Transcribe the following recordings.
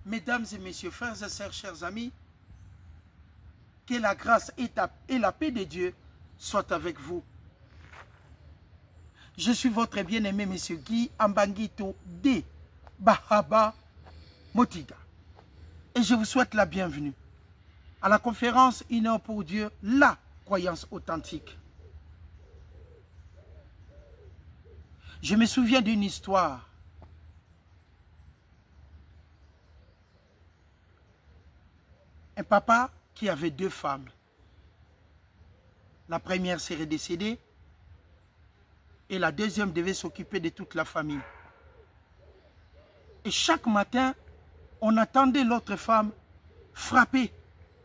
Mesdames et messieurs, frères et sœurs, chers amis, que la grâce et la paix de Dieu soient avec vous. Je suis votre bien-aimé monsieur Guy Ambangito de Bahaba Motiga. Et je vous souhaite la bienvenue à la conférence Une heure pour Dieu, la croyance authentique. Je me souviens d'une histoire. Un papa qui avait 2 femmes. La première serait décédée et la deuxième devait s'occuper de toute la famille. Et chaque matin, on attendait l'autre femme frapper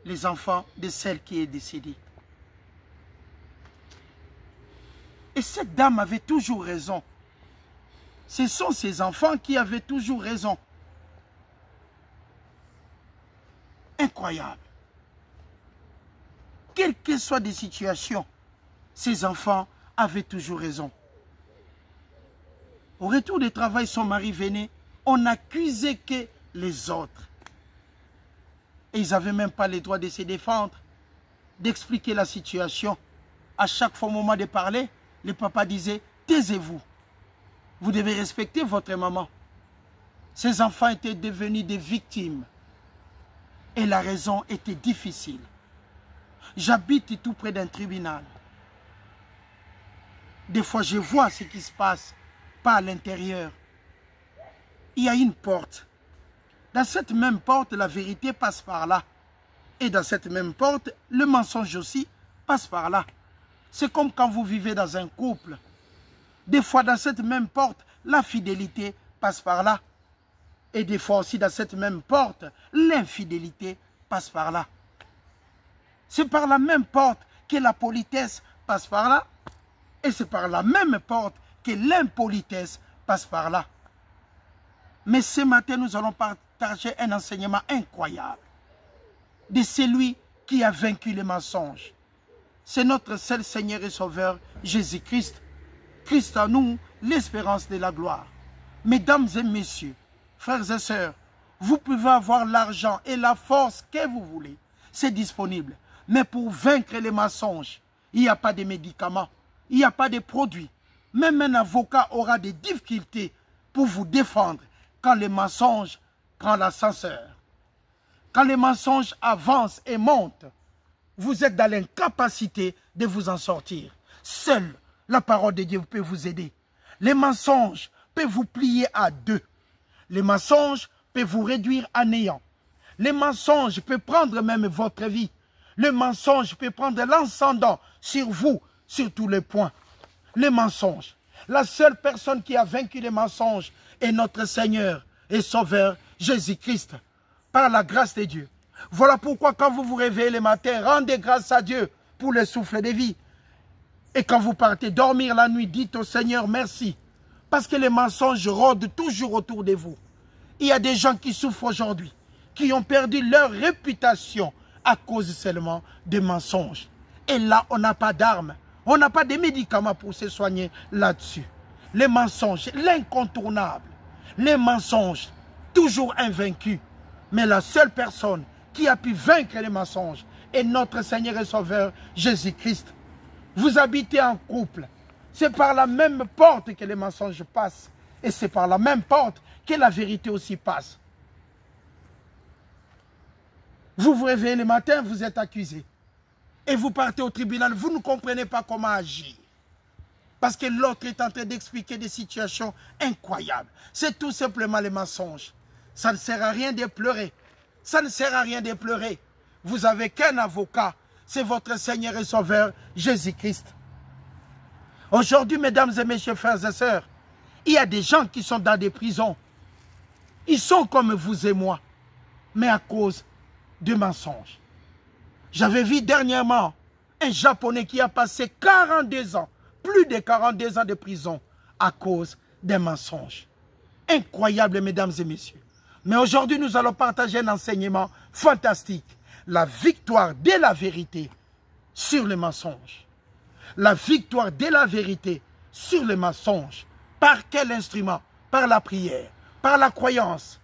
les enfants de celle qui est décédée. Et cette dame avait toujours raison. Ce sont ces enfants qui avaient toujours raison. Incroyable. Quelles que soient les situations, ces enfants avaient toujours raison. Au retour du travail, son mari venait, on n'accusait que les autres. Et ils n'avaient même pas le droit de se défendre, d'expliquer la situation. À chaque fois, au moment de parler, le papa disait, taisez-vous. Vous devez respecter votre maman. Ces enfants étaient devenus des victimes. Et la raison était difficile. J'habite tout près d'un tribunal. Des fois, je vois ce qui se passe, pas à l'intérieur. Il y a une porte. Dans cette même porte, la vérité passe par là. Et dans cette même porte, le mensonge aussi passe par là. C'est comme quand vous vivez dans un couple. Des fois, dans cette même porte, la fidélité passe par là. Et des fois aussi, dans cette même porte, l'infidélité passe par là. C'est par la même porte que la politesse passe par là. Et c'est par la même porte que l'impolitesse passe par là. Mais ce matin, nous allons partager un enseignement incroyable de celui qui a vaincu les mensonges. C'est notre seul Seigneur et Sauveur, Jésus-Christ. Christ en nous, l'espérance de la gloire. Mesdames et messieurs, frères et sœurs, vous pouvez avoir l'argent et la force que vous voulez. C'est disponible. Mais pour vaincre les mensonges, il n'y a pas de médicaments, il n'y a pas de produits. Même un avocat aura des difficultés pour vous défendre quand les mensonges prennent l'ascenseur. Quand les mensonges avancent et montent, vous êtes dans l'incapacité de vous en sortir. Seule la parole de Dieu peut vous aider. Les mensonges peuvent vous plier à 2. Les mensonges peuvent vous réduire à néant. Les mensonges peuvent prendre même votre vie. Le mensonge peut prendre l'ascendant sur vous, sur tous les points. Les mensonges. La seule personne qui a vaincu les mensonges est notre Seigneur et Sauveur Jésus-Christ, par la grâce de Dieu. Voilà pourquoi quand vous vous réveillez le matin, rendez grâce à Dieu pour le souffle de vie. Et quand vous partez dormir la nuit, dites au Seigneur merci. Parce que les mensonges rôdent toujours autour de vous. Il y a des gens qui souffrent aujourd'hui, qui ont perdu leur réputation à cause seulement des mensonges. Et là, on n'a pas d'armes, on n'a pas de médicaments pour se soigner là-dessus. Les mensonges, l'incontournable, les mensonges, toujours invaincus. Mais la seule personne qui a pu vaincre les mensonges est notre Seigneur et Sauveur Jésus-Christ. Vous habitez en couple. C'est par la même porte que les mensonges passent. Et c'est par la même porte que la vérité aussi passe. Vous vous réveillez le matin, vous êtes accusé. Et vous partez au tribunal, vous ne comprenez pas comment agir. Parce que l'autre est en train d'expliquer des situations incroyables. C'est tout simplement les mensonges. Ça ne sert à rien de pleurer. Ça ne sert à rien de pleurer. Vous n'avez qu'un avocat. C'est votre Seigneur et Sauveur, Jésus-Christ. Aujourd'hui, mesdames et messieurs, frères et sœurs, il y a des gens qui sont dans des prisons. Ils sont comme vous et moi, mais à cause de mensonges. J'avais vu dernièrement un Japonais qui a passé 42 ans, plus de 42 ans de prison à cause des mensonges. Incroyable, mesdames et messieurs. Mais aujourd'hui, nous allons partager un enseignement fantastique. La victoire de la vérité sur les mensonges. La victoire de la vérité sur les mensonges. Par quel instrument? Par la prière, par la croyance.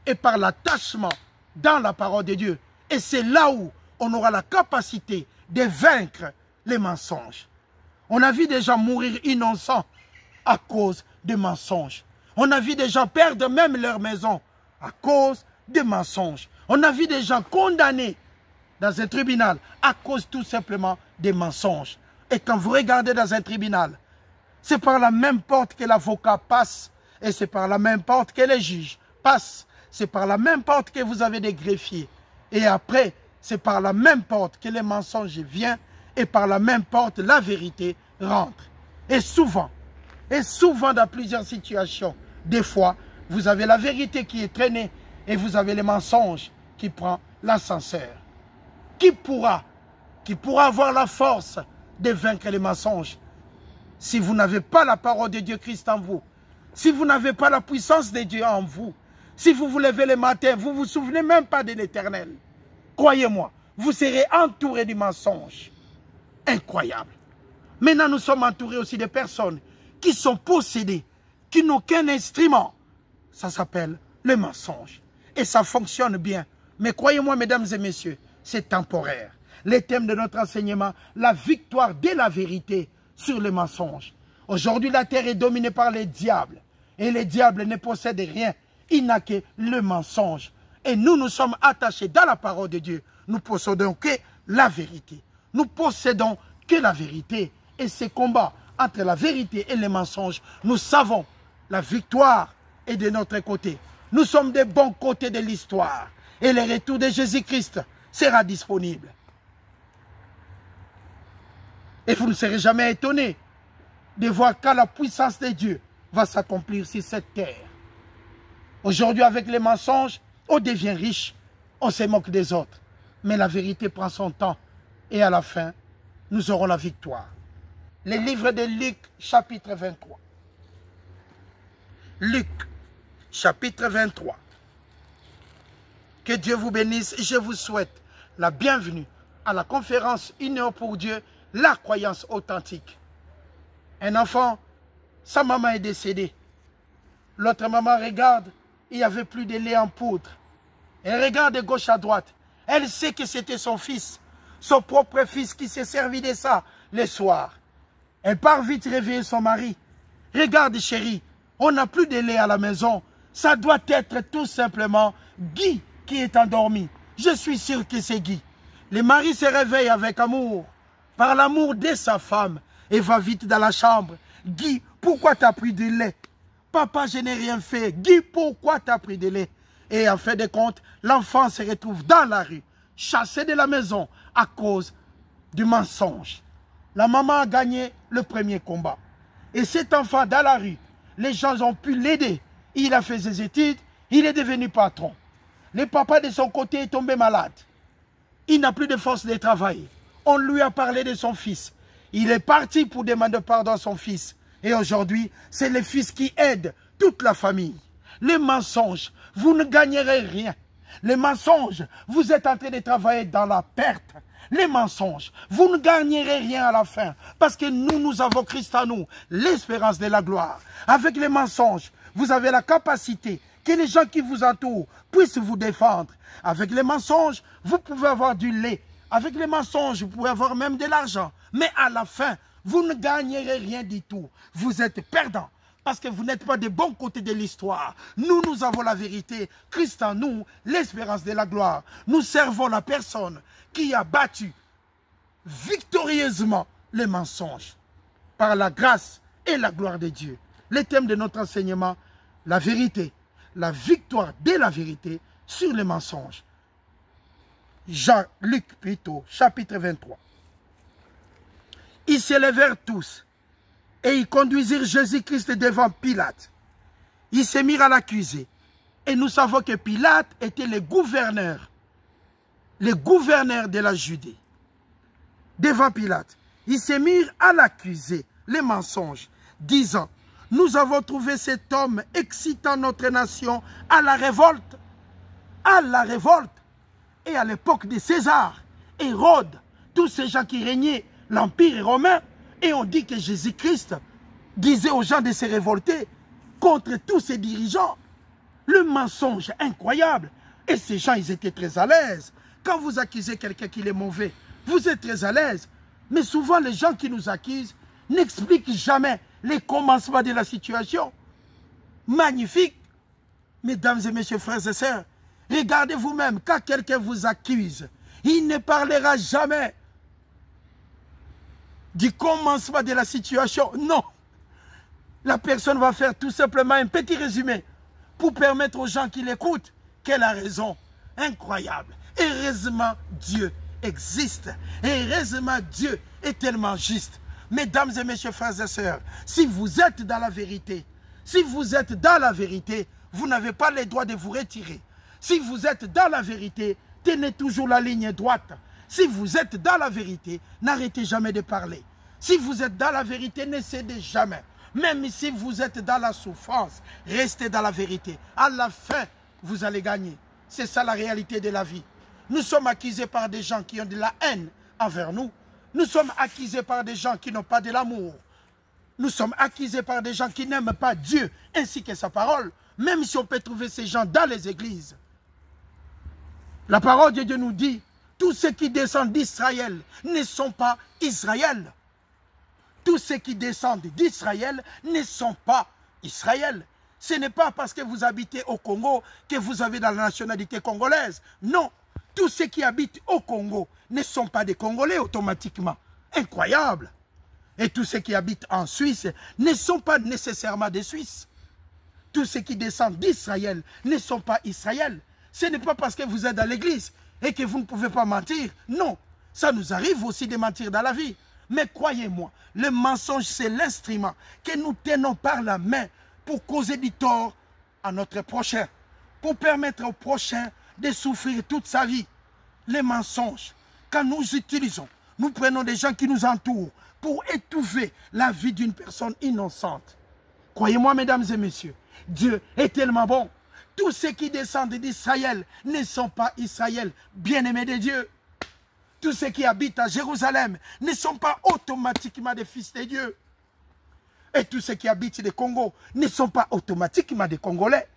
et par l'attachement dans la parole de Dieu. Et c'est là où on aura la capacité de vaincre les mensonges. On a vu des gens mourir innocents à cause de mensonges. On a vu des gens perdre même leur maison à cause de mensonges. On a vu des gens condamnés dans un tribunal à cause tout simplement des mensonges. Et quand vous regardez dans un tribunal, c'est par la même porte que l'avocat passe et c'est par la même porte que les juges passent. C'est par la même porte que vous avez des greffiers. Et après, c'est par la même porte que les mensonges viennent et par la même porte, la vérité rentre. Et souvent dans plusieurs situations, des fois, vous avez la vérité qui est traînée et vous avez les mensonges qui prennent l'ascenseur. Qui pourra avoir la force de vaincre les mensonges si vous n'avez pas la parole de Dieu Christ en vous, si vous n'avez pas la puissance de Dieu en vous, si vous vous levez le matin, vous ne vous souvenez même pas de l'Éternel. Croyez-moi, vous serez entouré du mensonge. Incroyable. Maintenant, nous sommes entourés aussi de personnes qui sont possédées, qui n'ont qu'un instrument. Ça s'appelle le mensonge. Et ça fonctionne bien. Mais croyez-moi, mesdames et messieurs, c'est temporaire. Le thème de notre enseignement, la victoire de la vérité sur le mensonge. Aujourd'hui, la terre est dominée par les diables. Et les diables ne possèdent rien. Il n'a que le mensonge. Et nous sommes attachés dans la parole de Dieu. Nous possédons que la vérité. Nous possédons que la vérité. Et ces combats entre la vérité et les mensonges, nous savons la victoire est de notre côté. Nous sommes des bons côtés de l'histoire. Et le retour de Jésus-Christ sera disponible. Et vous ne serez jamais étonnés de voir quand la puissance de Dieu va s'accomplir sur cette terre. Aujourd'hui, avec les mensonges, on devient riche, on se moque des autres. Mais la vérité prend son temps et à la fin, nous aurons la victoire. Le livre de Luc, chapitre 23. Luc, chapitre 23. Que Dieu vous bénisse. Je vous souhaite la bienvenue à la conférence Une heure pour Dieu, la croyance authentique. Un enfant, sa maman est décédée. L'autre maman regarde, il n'y avait plus de lait en poudre. Elle regarde de gauche à droite. Elle sait que c'était son fils, son propre fils qui s'est servi de ça le soir. Elle part vite réveiller son mari. Regarde chérie, on n'a plus de lait à la maison. Ça doit être tout simplement Guy qui est endormi. Je suis sûr que c'est Guy. Le mari se réveille avec amour, par l'amour de sa femme, et va vite dans la chambre. Guy, pourquoi tu as pris du lait? Papa, je n'ai rien fait. Guy, pourquoi tu as pris du lait? Et en fin de compte, l'enfant se retrouve dans la rue, chassé de la maison à cause du mensonge. La maman a gagné le premier combat. Et cet enfant dans la rue, les gens ont pu l'aider. Il a fait ses études, il est devenu patron. Le papa de son côté est tombé malade. Il n'a plus de force de travail. On lui a parlé de son fils. Il est parti pour demander pardon à son fils. Et aujourd'hui, c'est le fils qui aide toute la famille. Les mensonges, vous ne gagnerez rien. Les mensonges, vous êtes en train de travailler dans la perte. Les mensonges, vous ne gagnerez rien à la fin. Parce que nous avons Christ en nous, l'espérance de la gloire. Avec les mensonges, vous avez la capacité que les gens qui vous entourent puissent vous défendre. Avec les mensonges, vous pouvez avoir du lait. Avec les mensonges, vous pouvez avoir même de l'argent. Mais à la fin, vous ne gagnerez rien du tout. Vous êtes perdant. Parce que vous n'êtes pas des bons côtés de l'histoire. Nous avons la vérité. Christ en nous, l'espérance de la gloire. Nous servons la personne qui a battu victorieusement les mensonges. Par la grâce et la gloire de Dieu. Le thème de notre enseignement, la vérité. La victoire de la vérité sur les mensonges. Luc plutôt, chapitre 23. Ils s'élevèrent tous et ils conduisirent Jésus-Christ devant Pilate. Ils se mirent à l'accuser. Et nous savons que Pilate était le gouverneur de la Judée. Devant Pilate, ils se mirent à l'accuser, les mensonges, disant, nous avons trouvé cet homme excitant notre nation à la révolte. À la révolte. Et à l'époque de César, Hérode, tous ces gens qui régnaient l'Empire romain, et on dit que Jésus-Christ disait aux gens de se révolter contre tous ces dirigeants. Le mensonge incroyable. Et ces gens, ils étaient très à l'aise. Quand vous accusez quelqu'un qu'il est mauvais, vous êtes très à l'aise. Mais souvent, les gens qui nous accusent n'expliquent jamais les commencements de la situation. Magnifique. Mesdames et messieurs, frères et sœurs, regardez vous-même, quand quelqu'un vous accuse, il ne parlera jamais du commencement de la situation. Non. La personne va faire tout simplement un petit résumé pour permettre aux gens qui l'écoutent qu'elle a raison. Incroyable. Heureusement, Dieu existe. Et heureusement, Dieu est tellement juste. Mesdames et messieurs, frères et sœurs, si vous êtes dans la vérité, vous n'avez pas le droit de vous retirer. Si vous êtes dans la vérité, tenez toujours la ligne droite. Si vous êtes dans la vérité, n'arrêtez jamais de parler. Si vous êtes dans la vérité, ne cédez jamais. Même si vous êtes dans la souffrance, restez dans la vérité. À la fin, vous allez gagner. C'est ça la réalité de la vie. Nous sommes accusés par des gens qui ont de la haine envers nous. Nous sommes accusés par des gens qui n'ont pas de l'amour. Nous sommes accusés par des gens qui n'aiment pas Dieu ainsi que sa parole. Même si on peut trouver ces gens dans les églises. La parole de Dieu nous dit, tous ceux qui descendent d'Israël ne sont pas Israël. Tous ceux qui descendent d'Israël ne sont pas Israël. Ce n'est pas parce que vous habitez au Congo que vous avez dans la nationalité congolaise. Non, tous ceux qui habitent au Congo ne sont pas des Congolais automatiquement. Incroyable. Et tous ceux qui habitent en Suisse ne sont pas nécessairement des Suisses. Tous ceux qui descendent d'Israël ne sont pas Israël. Ce n'est pas parce que vous êtes dans l'église et que vous ne pouvez pas mentir. Non, ça nous arrive aussi de mentir dans la vie. Mais croyez-moi, le mensonge, c'est l'instrument que nous tenons par la main pour causer du tort à notre prochain, pour permettre au prochain de souffrir toute sa vie. Les mensonges, quand nous utilisons, nous prenons des gens qui nous entourent pour étouffer la vie d'une personne innocente. Croyez-moi, mesdames et messieurs, Dieu est tellement bon. Tous ceux qui descendent d'Israël ne sont pas Israël, bien-aimés de Dieu. Tous ceux qui habitent à Jérusalem ne sont pas automatiquement des fils de Dieu. Et tous ceux qui habitent le Congo ne sont pas automatiquement des Congolais.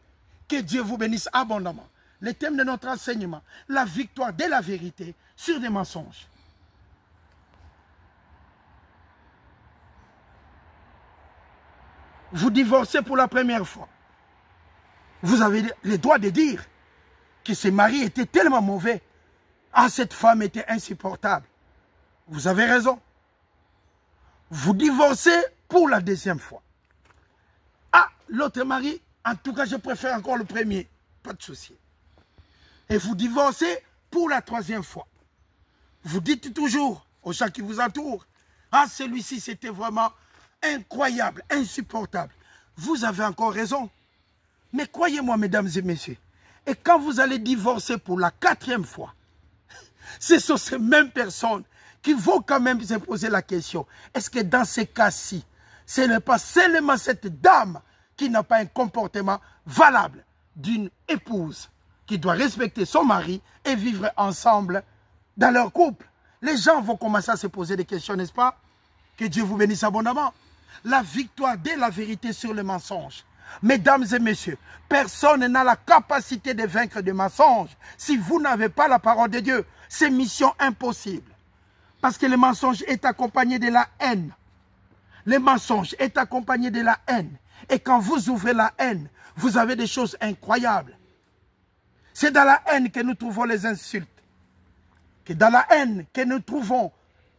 Que Dieu vous bénisse abondamment. Le thème de notre enseignement, la victoire de la vérité sur des mensonges. Vous divorcez pour la première fois. Vous avez le droit de dire que ce mari était tellement mauvais. Ah, cette femme était insupportable. Vous avez raison. Vous divorcez pour la deuxième fois. Ah, l'autre mari, en tout cas, je préfère encore le premier. Pas de souci. Et vous divorcez pour la troisième fois. Vous dites toujours aux gens qui vous entourent, ah, celui-ci, c'était vraiment incroyable, insupportable. Vous avez encore raison. Mais croyez-moi, mesdames et messieurs, et quand vous allez divorcer pour la quatrième fois, ce sont ces mêmes personnes qui vont quand même se poser la question. Est-ce que dans ces cas-ci, ce n'est pas seulement cette dame qui n'a pas un comportement valable d'une épouse qui doit respecter son mari et vivre ensemble dans leur couple? Les gens vont commencer à se poser des questions, n'est-ce pas? Que Dieu vous bénisse abondamment. La victoire de la vérité sur le mensonge. Mesdames et messieurs, personne n'a la capacité de vaincre des mensonges si vous n'avez pas la parole de Dieu. C'est mission impossible. Parce que le mensonge est accompagné de la haine. Le mensonge est accompagné de la haine. Et quand vous ouvrez la haine, vous avez des choses incroyables. C'est dans la haine que nous trouvons les insultes. C'est dans la haine que nous trouvons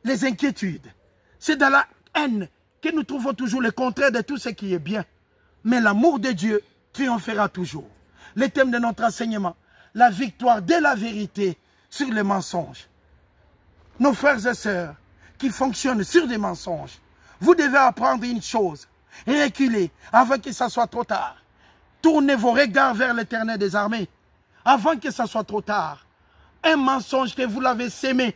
les inquiétudes. C'est dans la haine que nous trouvons toujours le contraire de tout ce qui est bien. Mais l'amour de Dieu triomphera toujours. Le thème de notre enseignement, la victoire de la vérité sur les mensonges. Nos frères et sœurs qui fonctionnent sur des mensonges, vous devez apprendre une chose, reculer avant que ça soit trop tard. Tournez vos regards vers l'Éternel des armées avant que ça soit trop tard. Un mensonge que vous l'avez sémé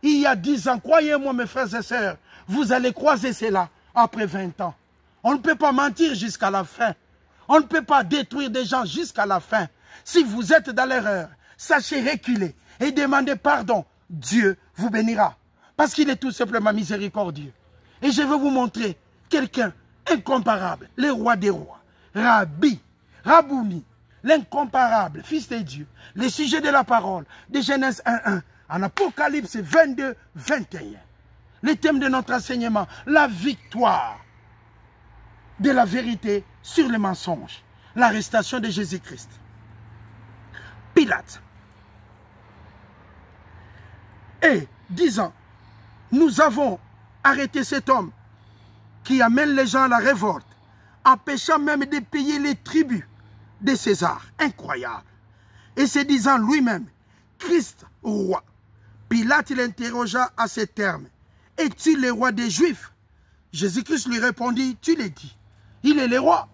il y a 10 ans, croyez-moi mes frères et sœurs, vous allez croiser cela après 20 ans. On ne peut pas mentir jusqu'à la fin. On ne peut pas détruire des gens jusqu'à la fin. Si vous êtes dans l'erreur, sachez reculer et demander pardon. Dieu vous bénira. Parce qu'il est tout simplement miséricordieux. Et je vais vous montrer quelqu'un incomparable, le roi des rois, Rabbi, Rabouni, l'incomparable Fils de Dieu, le sujet de la parole, de Genèse 1:1, en Apocalypse 22:21. Le thème de notre enseignement, la victoire de la vérité sur le mensonge, l'arrestation de Jésus-Christ. Pilate. Et disant, nous avons arrêté cet homme qui amène les gens à la révolte, empêchant même de payer les tributs de César. Incroyable. Et se disant lui-même, Christ roi. Pilate l'interrogea à ces termes. Es-tu le roi des Juifs? Jésus-Christ lui répondit, tu l'as dit. Il est le roi.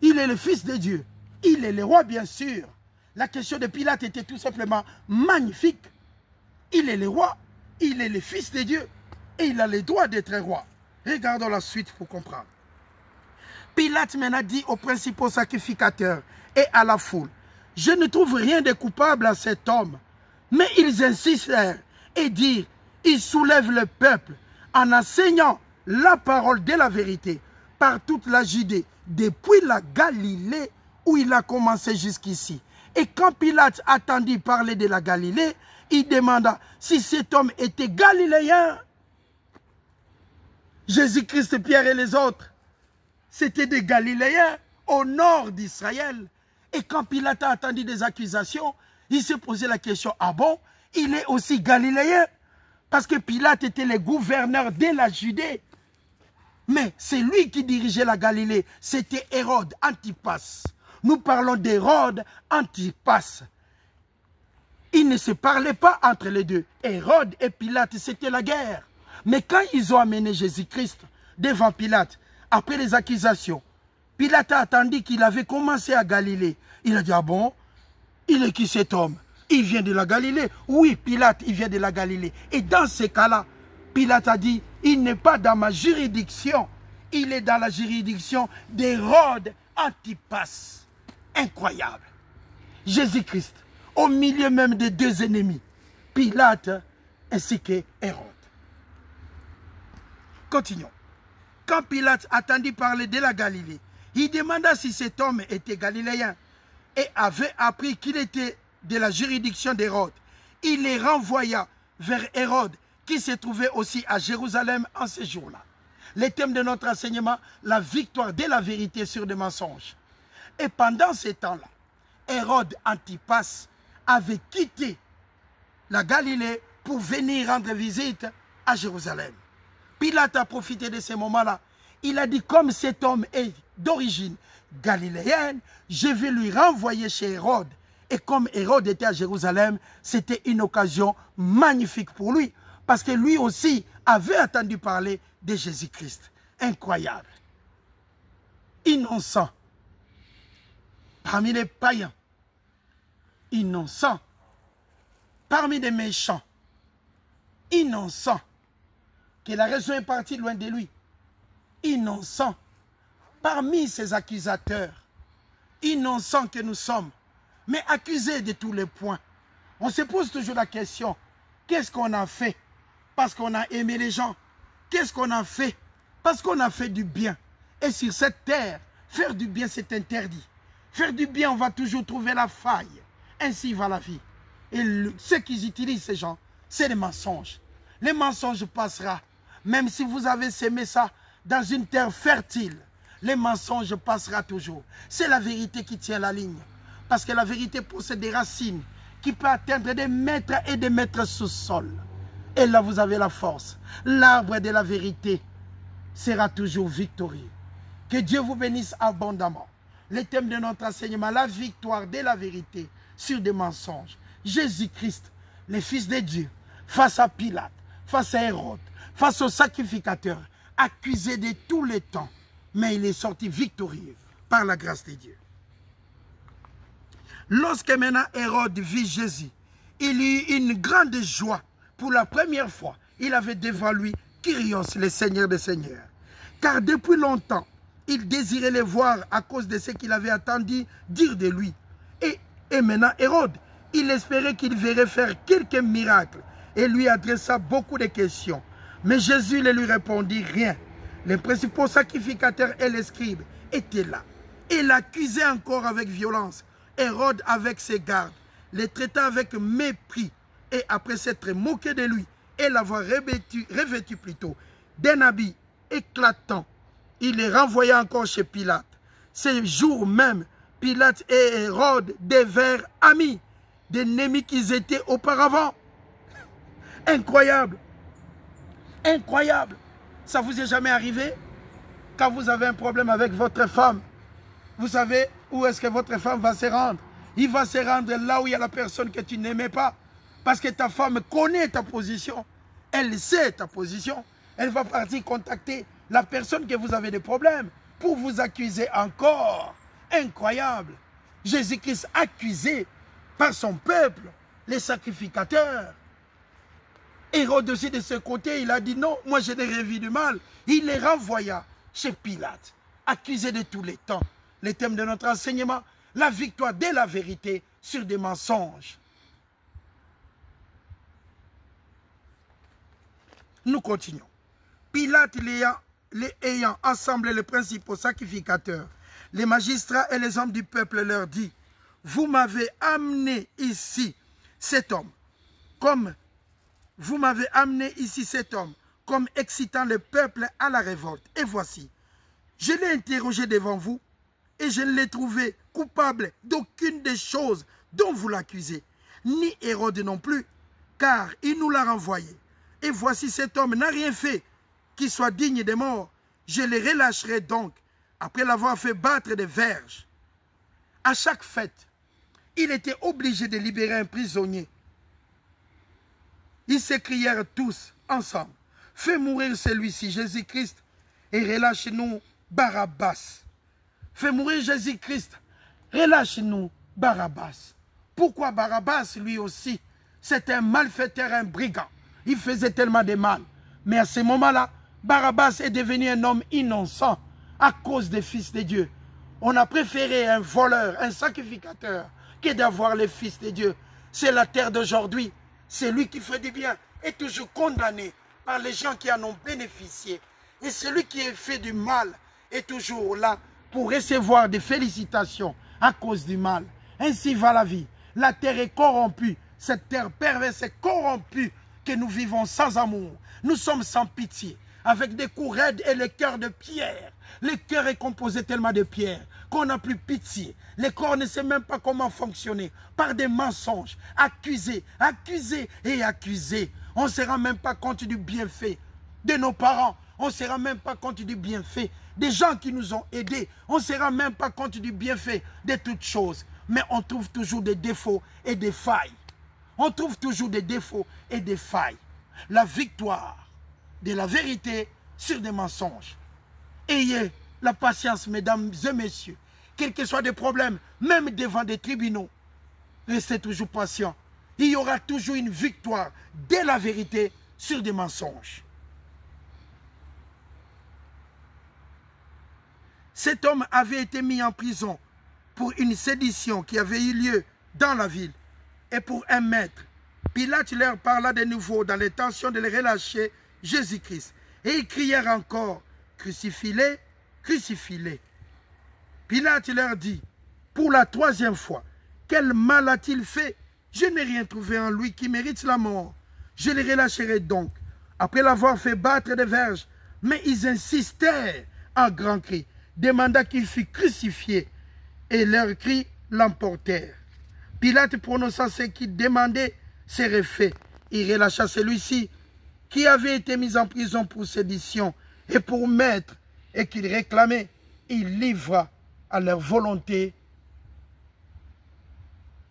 Il est le Fils de Dieu. Il est le roi, bien sûr. La question de Pilate était tout simplement magnifique. Il est le roi. Il est le Fils de Dieu. Et il a le droit d'être roi. Regardons la suite pour comprendre. Pilate maintenant dit aux principaux sacrificateurs et à la foule, je ne trouve rien de coupable à cet homme. Mais ils insistèrent et dirent, il soulève le peuple en enseignant la parole de la vérité par toute la Judée, depuis la Galilée où il a commencé jusqu'ici. Et quand Pilate attendit parler de la Galilée, il demanda si cet homme était galiléen. Jésus-Christ, Pierre et les autres, c'était des Galiléens au nord d'Israël. Et quand Pilate a attendu des accusations, il s'est posé la question, ah bon, il est aussi galiléen? Parce que Pilate était le gouverneur de la Judée. Mais c'est lui qui dirigeait la Galilée. C'était Hérode Antipas. Nous parlons d'Hérode Antipas. Ils ne se parlaient pas entre les deux. Hérode et Pilate, c'était la guerre. Mais quand ils ont amené Jésus-Christ devant Pilate, après les accusations, Pilate a attendu qu'il avait commencé à Galilée. Il a dit, ah bon, il est qui cet homme? Il vient de la Galilée. Oui, Pilate, il vient de la Galilée. Et dans ces cas-là, Pilate a dit, il n'est pas dans ma juridiction. Il est dans la juridiction d'Hérode Antipas. Incroyable. Jésus-Christ, au milieu même des deux ennemis, Pilate ainsi que Hérode. Continuons. Quand Pilate attendit parler de la Galilée, il demanda si cet homme était galiléen et avait appris qu'il était de la juridiction d'Hérode. Il les renvoya vers Hérode, qui se trouvait aussi à Jérusalem en ce jour-là. Le thème de notre enseignement, la victoire de la vérité sur des mensonges. Et pendant ces temps-là, Hérode Antipas avait quitté la Galilée pour venir rendre visite à Jérusalem. Pilate a profité de ces moments-là. Il a dit, comme cet homme est d'origine galiléenne, je vais lui renvoyer chez Hérode. Et comme Hérode était à Jérusalem, c'était une occasion magnifique pour lui. Parce que lui aussi avait entendu parler de Jésus-Christ. Incroyable. Innocent. Parmi les païens. Innocent. Parmi les méchants. Innocent. Que la raison est partie loin de lui. Innocent. Parmi ces accusateurs. Innocents que nous sommes. Mais accusés de tous les points. On se pose toujours la question. Qu'est-ce qu'on a fait? Parce qu'on a aimé les gens. Qu'est-ce qu'on a fait? Parce qu'on a fait du bien. Et sur cette terre, faire du bien, c'est interdit. Faire du bien, on va toujours trouver la faille. Ainsi va la vie. Et ceux qui utilisent ces gens, c'est les mensonges. Les mensonges passera. Même si vous avez sémé ça dans une terre fertile, les mensonges passera toujours. C'est la vérité qui tient la ligne. Parce que la vérité possède des racines qui peuvent atteindre des mètres et des mètres sous sol. Et là, vous avez la force. L'arbre de la vérité sera toujours victorieux. Que Dieu vous bénisse abondamment. Le thème de notre enseignement, la victoire de la vérité sur des mensonges. Jésus-Christ, le Fils de Dieu, face à Pilate, face à Hérode, face aux sacrificateurs, accusé de tous les temps. Mais il est sorti victorieux par la grâce de Dieu. Lorsque maintenant Hérode vit Jésus, il eut une grande joie. Pour la première fois, il avait devant lui Kyrios, le Seigneur des Seigneurs. Car depuis longtemps, il désirait le voir à cause de ce qu'il avait entendu dire de lui. Et maintenant, Hérode, il espérait qu'il verrait faire quelques miracles et lui adressa beaucoup de questions. Mais Jésus ne lui répondit rien. Les principaux sacrificateurs et les scribes étaient là. Il l'accusait encore avec violence. Hérode avec ses gardes les traita avec mépris et après s'être moqué de lui et l'avoir revêtu plutôt d'un habit éclatant, il les renvoya encore chez Pilate. Ce jour même, Pilate et Hérode devinrent amis, d'ennemis qu'ils étaient auparavant. Incroyable. Incroyable. Ça vous est jamais arrivé? Quand vous avez un problème avec votre femme, vous savez où est-ce que votre femme va se rendre? Il va se rendre là où il y a la personne que tu n'aimais pas. Parce que ta femme connaît ta position. Elle sait ta position. Elle va partir contacter la personne que vous avez des problèmes pour vous accuser encore. Incroyable. Jésus-Christ accusé par son peuple, les sacrificateurs. Hérode aussi de ce côté, il a dit non, moi je n'ai rien vu du mal. Il les renvoya chez Pilate, accusé de tous les temps. Le thème de notre enseignement, la victoire de la vérité sur des mensonges. Nous continuons. Pilate les ayant assemblé les principaux sacrificateurs, les magistrats et les hommes du peuple leur dit, vous m'avez amené ici cet homme comme excitant le peuple à la révolte. Et voici, je l'ai interrogé devant vous et je ne l'ai trouvé coupable d'aucune des choses dont vous l'accusez, ni Hérode non plus, car il nous l'a renvoyé. Et voici cet homme n'a rien fait qui soit digne de mort. Je le relâcherai donc, après l'avoir fait battre des verges. À chaque fête, il était obligé de libérer un prisonnier. Ils s'écrièrent tous ensemble, fais mourir celui-ci, Jésus-Christ, et relâche-nous Barabbas. Fais mourir Jésus-Christ, relâche-nous Barabbas. Pourquoi Barabbas, lui aussi? C'était un malfaiteur, un brigand. Il faisait tellement de mal. Mais à ce moment-là, Barabbas est devenu un homme innocent à cause des fils de Dieu. On a préféré un voleur, un sacrificateur, que d'avoir les fils de Dieu. C'est la terre d'aujourd'hui. Celui qui fait du bien est toujours condamné par les gens qui en ont bénéficié. Et celui qui a fait du mal est toujours là pour recevoir des félicitations à cause du mal. Ainsi va la vie. La terre est corrompue. Cette terre perverse est corrompue que nous vivons sans amour. Nous sommes sans pitié, avec des coups raides et les cœurs de pierre. Le cœur est composé tellement de pierre qu'on n'a plus pitié. Le corps ne sait même pas comment fonctionner. Par des mensonges, accusés, accusés et accusés. On ne se rend même pas compte du bienfait de nos parents. On ne se rend même pas compte du bienfait des gens qui nous ont aidés. On ne se rend même pas compte du bienfait de toutes choses. Mais on trouve toujours des défauts et des failles. On trouve toujours des défauts et des failles. La victoire de la vérité sur des mensonges. Ayez la patience, mesdames et messieurs. Quels que soient des problèmes, même devant des tribunaux, restez toujours patients. Il y aura toujours une victoire de la vérité sur des mensonges. Cet homme avait été mis en prison pour une sédition qui avait eu lieu dans la ville et pour un maître. Pilate leur parla de nouveau dans l'intention de les relâcher Jésus-Christ. Et ils crièrent encore, crucifie-le, crucifie-le. Pilate leur dit, pour la troisième fois, quel mal a-t-il fait? Je n'ai rien trouvé en lui qui mérite la mort. Je le relâcherai donc, après l'avoir fait battre des verges. Mais ils insistèrent en grand cri, demanda qu'il fût crucifié, et leurs cris l'emportèrent. Pilate prononça ce qu'il demandait, serait fait. Il relâcha celui-ci qui avait été mis en prison pour sédition et pour maître et qu'il réclamait. Il livra à leur volonté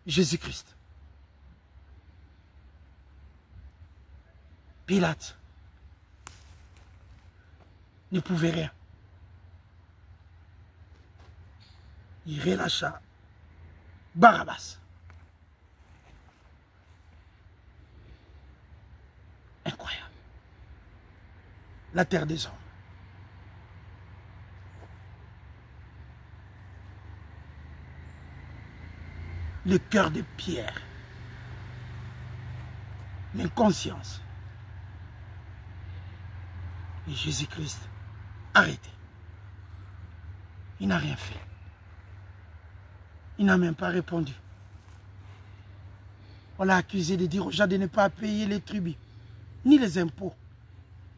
Jésus-Christ. Pilate ne pouvait rien. Il relâcha Barabbas. Incroyable. La terre des hommes. Le cœur de pierre. L'inconscience. Et Jésus-Christ, arrêtez. Il n'a rien fait. Il n'a même pas répondu. On l'a accusé de dire aux gens de ne pas payer les tribus, ni les impôts,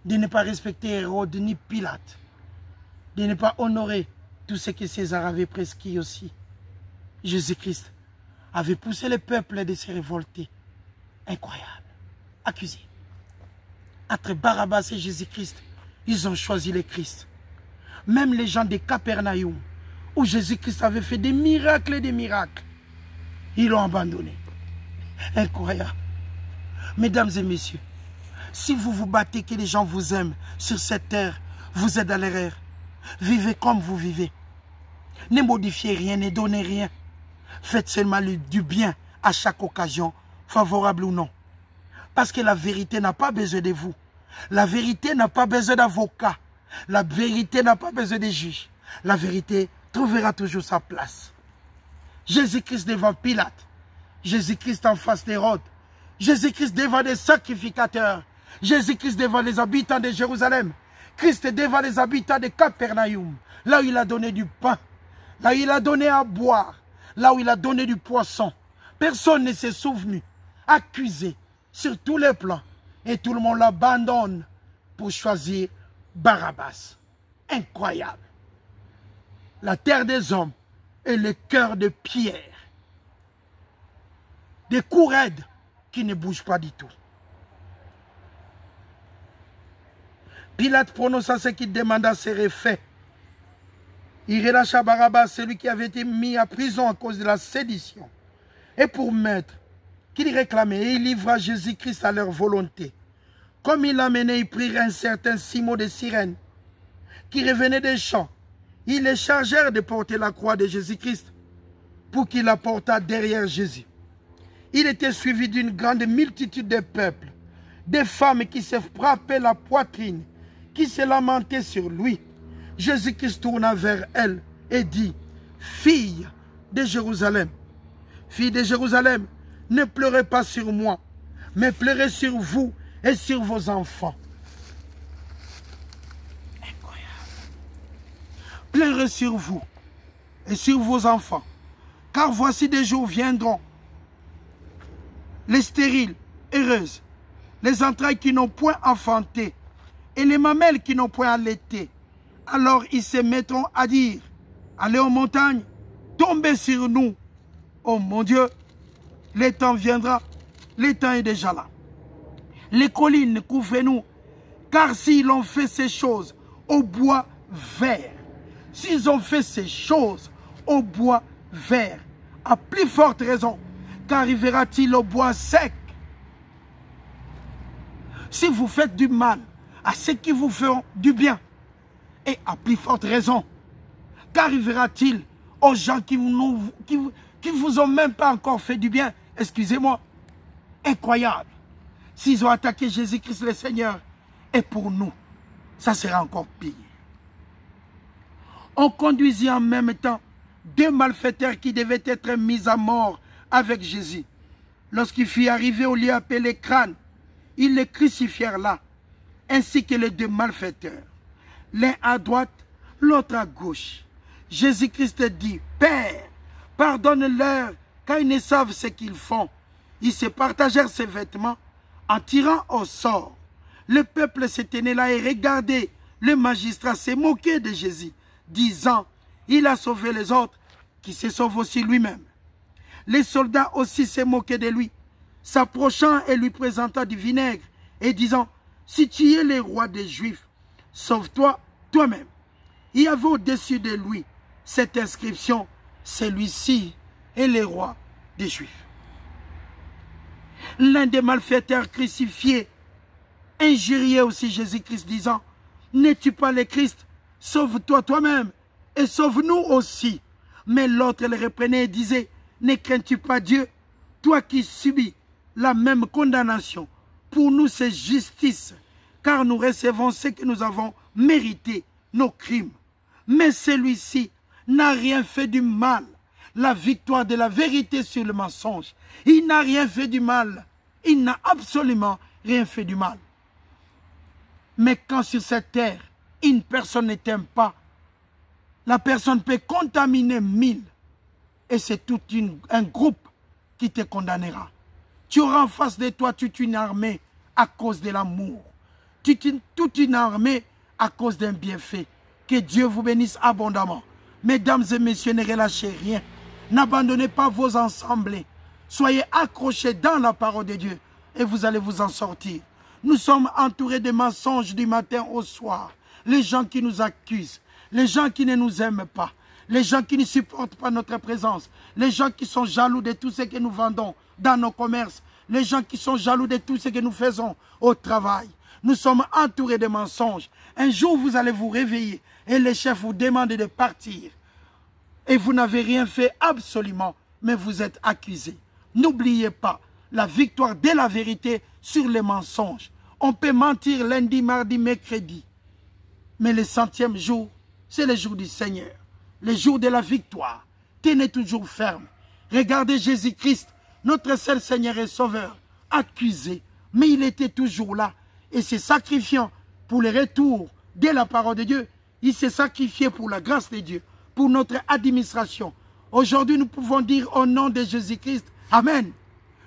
de ne pas respecter Hérode, ni Pilate, de ne pas honorer tout ce que César avait prescrit aussi. Jésus-Christ avait poussé le peuple de se révolter. Incroyable. Accusé. Entre Barabbas et Jésus-Christ, ils ont choisi le Christ. Même les gens de Capernaum, où Jésus-Christ avait fait des miracles et des miracles, ils l'ont abandonné. Incroyable. Mesdames et messieurs, si vous vous battez que les gens vous aiment sur cette terre, vous êtes dans l'erreur. Vivez comme vous vivez. Ne modifiez rien, ne donnez rien. Faites seulement du bien à chaque occasion, favorable ou non. Parce que la vérité n'a pas besoin de vous. La vérité n'a pas besoin d'avocat. La vérité n'a pas besoin de juge. La vérité trouvera toujours sa place. Jésus-Christ devant Pilate. Jésus-Christ en face d'Hérode. Jésus-Christ devant les sacrificateurs. Jésus-Christ devant les habitants de Jérusalem. Christ devant les habitants de Capernaum. Là où il a donné du pain. Là où il a donné à boire. Là où il a donné du poisson. Personne ne s'est souvenu. Accusé sur tous les plans. Et tout le monde l'abandonne pour choisir Barabbas. Incroyable. La terre des hommes et le cœur de pierre. Des coups raides qui ne bougent pas du tout. Pilate prononça ce qu'il demanda serait fait. Il relâcha Barabbas, celui qui avait été mis à prison à cause de la sédition. Et pour maître, qu'il réclamait, et il livra Jésus-Christ à leur volonté. Comme il l'amenait, ils prirent un certain Simon de Cyrène, qui revenait des champs. Ils les chargèrent de porter la croix de Jésus-Christ, pour qu'il la portât derrière Jésus. Il était suivi d'une grande multitude de peuples, des femmes qui se frappaient la poitrine, qui se lamentaient sur lui. Jésus-Christ tourna vers elle et dit, « Fille de Jérusalem, fille de Jérusalem, ne pleurez pas sur moi, mais pleurez sur vous et sur vos enfants. » Incroyable. Pleurez sur vous et sur vos enfants, car voici des jours viendront, les stériles, heureuses, les entrailles qui n'ont point enfanté, et les mamelles qui n'ont point allaité. Alors ils se mettront à dire, allez aux montagnes, tombez sur nous. Oh mon Dieu, le temps viendra, le temps est déjà là. Les collines, couvrez-nous, car s'ils ont fait ces choses au bois vert, s'ils ont fait ces choses au bois vert, à plus forte raison, qu'arrivera-t-il au bois sec? Si vous faites du mal à ceux qui vous feront du bien, et à plus forte raison, qu'arrivera-t-il aux gens qui vous ont même pas encore fait du bien? Excusez-moi. Incroyable. S'ils ont attaqué Jésus-Christ le Seigneur, et pour nous, ça sera encore pire. On conduisit en même temps deux malfaiteurs qui devaient être mis à mort avec Jésus. Lorsqu'il fut arrivé au lieu appelé Crâne, ils le crucifièrent là, ainsi que les deux malfaiteurs. L'un à droite, l'autre à gauche. Jésus-Christ dit, « Père, pardonne-leur, car ils ne savent ce qu'ils font. » Ils se partagèrent ses vêtements en tirant au sort. Le peuple se tenait là et regardait. Le magistrat se moquait de Jésus, disant, « Il a sauvé les autres, qui se sauve aussi lui-même. » Les soldats aussi se moquaient de lui, s'approchant et lui présentant du vinaigre et disant, « Si tu es le roi des Juifs, sauve-toi toi-même. » Il y avait au-dessus de lui cette inscription, « Celui-ci est le roi des Juifs. » L'un des malfaiteurs crucifiés injuriait aussi Jésus-Christ, disant, « N'es-tu pas le Christ? Sauve-toi toi-même et sauve-nous aussi. » Mais l'autre le reprenait et disait, « Ne crains-tu pas Dieu, toi qui subis la même condamnation? Pour nous c'est justice, car nous recevons ce que nous avons mérité, nos crimes. Mais celui-ci n'a rien fait du mal. » La victoire de la vérité sur le mensonge. Il n'a rien fait du mal. Il n'a absolument rien fait du mal. Mais quand sur cette terre, une personne ne t'aime pas, la personne peut contaminer 1000. et c'est tout un groupe qui te condamnera. Tu auras en face de toi toute une armée à cause de l'amour. Toute une armée à cause d'un bienfait. Que Dieu vous bénisse abondamment. Mesdames et messieurs, ne relâchez rien. N'abandonnez pas vos assemblées. Soyez accrochés dans la parole de Dieu et vous allez vous en sortir. Nous sommes entourés de mensonges du matin au soir. Les gens qui nous accusent, les gens qui ne nous aiment pas, les gens qui ne supportent pas notre présence, les gens qui sont jaloux de tout ce que nous vendons dans nos commerces, les gens qui sont jaloux de tout ce que nous faisons au travail. Nous sommes entourés de mensonges. Un jour, vous allez vous réveiller et les chefs vous demandent de partir. Et vous n'avez rien fait absolument, mais vous êtes accusés. N'oubliez pas la victoire de la vérité sur les mensonges. On peut mentir lundi, mardi, mercredi. Mais le 100e jour, c'est le jour du Seigneur. Le jour de la victoire. Tenez toujours ferme. Regardez Jésus-Christ, notre seul Seigneur et Sauveur, accusé. Mais il était toujours là. Et se sacrifiant pour le retour de la parole de Dieu, il s'est sacrifié pour la grâce de Dieu, pour notre administration. Aujourd'hui, nous pouvons dire au nom de Jésus-Christ, Amen.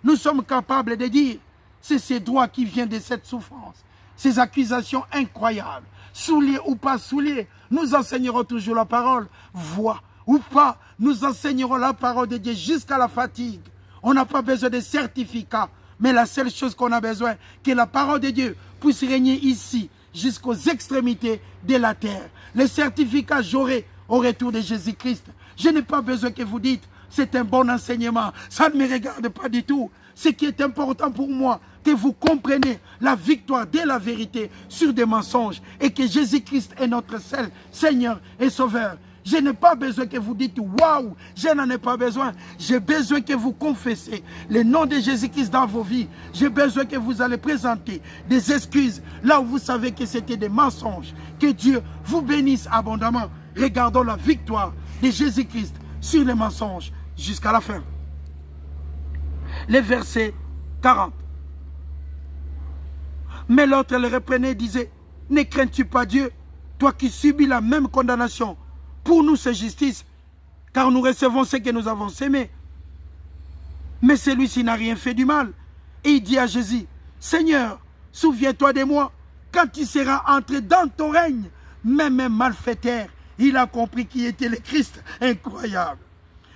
Nous sommes capables de dire, c'est ces droits qui viennent de cette souffrance. Ces accusations incroyables, souliers ou pas souliers, nous enseignerons toujours la parole. Voix ou pas, nous enseignerons la parole de Dieu jusqu'à la fatigue. On n'a pas besoin de certificats, mais la seule chose qu'on a besoin, que la parole de Dieu puisse régner ici, jusqu'aux extrémités de la terre. Les certificats, j'aurai au retour de Jésus-Christ. Je n'ai pas besoin que vous dites, c'est un bon enseignement. Ça ne me regarde pas du tout. Ce qui est important pour moi, que vous compreniez la victoire de la vérité sur des mensonges et que Jésus-Christ est notre seul Seigneur et Sauveur. Je n'ai pas besoin que vous dites « Waouh !» Je n'en ai pas besoin. J'ai besoin que vous confessez le nom de Jésus-Christ dans vos vies. J'ai besoin que vous allez présenter des excuses là où vous savez que c'était des mensonges. Que Dieu vous bénisse abondamment. Regardons la victoire de Jésus-Christ sur les mensonges jusqu'à la fin. Les versets 40. Mais l'autre le reprenait et disait « Ne crains-tu pas Dieu, toi qui subis la même condamnation? Pour nous, c'est justice, car nous recevons ce que nous avons sémé. » Mais celui-ci n'a rien fait du mal. Et il dit à Jésus, « Seigneur, souviens-toi de moi, quand tu seras entré dans ton règne. » Même un malfaiteur, il a compris qui était le Christ. Incroyable.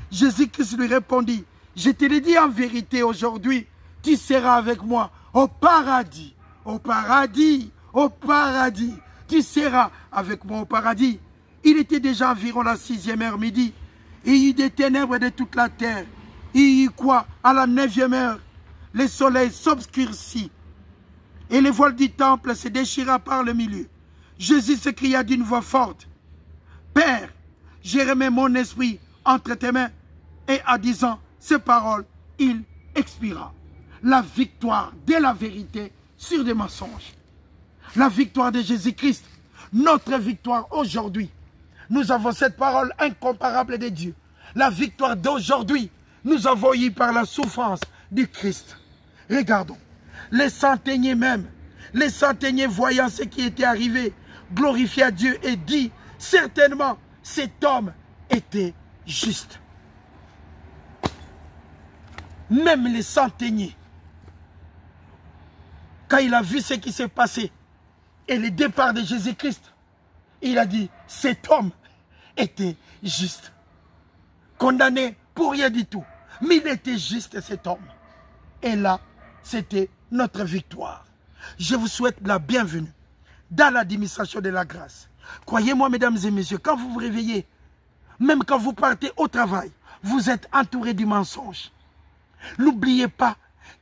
Jésus-Christ lui répondit, « Je te le dis en vérité aujourd'hui, tu seras avec moi au paradis. » Au paradis, au paradis. Tu seras avec moi au paradis. Il était déjà environ la 6e heure midi. Et il y eut des ténèbres de toute la terre. Il y eut quoi? À la 9e heure, le soleil s'obscurcit. Et le voile du temple se déchira par le milieu. Jésus s'écria d'une voix forte, « Père, je remets mon esprit entre tes mains. » Et en disant ces paroles, il expira. La victoire de la vérité sur des mensonges. La victoire de Jésus-Christ. Notre victoire aujourd'hui. Nous avons cette parole incomparable de Dieu. La victoire d'aujourd'hui, nous avons eu par la souffrance du Christ. Regardons. Les centeniers même, les centeniers voyant ce qui était arrivé, glorifiaient à Dieu et dit, certainement, cet homme était juste. Même les centeniers, quand il a vu ce qui s'est passé et le départ de Jésus-Christ, il a dit, cet homme était juste. Condamné pour rien du tout. Mais il était juste cet homme. Et là, c'était notre victoire. Je vous souhaite la bienvenue dans l'administration de la grâce. Croyez-moi, mesdames et messieurs, quand vous vous réveillez, même quand vous partez au travail, vous êtes entouré du mensonge. N'oubliez pas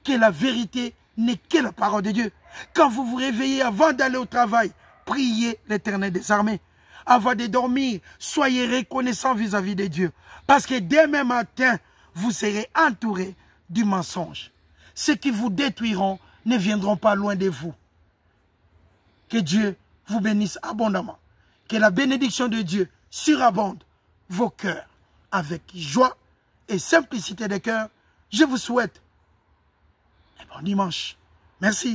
que la vérité n'est que la parole de Dieu. Quand vous vous réveillez avant d'aller au travail, priez l'Éternel des armées. Avant de dormir, soyez reconnaissants vis-à-vis de Dieu. Parce que demain matin, vous serez entouré du mensonge. Ceux qui vous détruiront ne viendront pas loin de vous. Que Dieu vous bénisse abondamment. Que la bénédiction de Dieu surabonde vos cœurs avec joie et simplicité de cœur. Je vous souhaite un bon dimanche. Merci.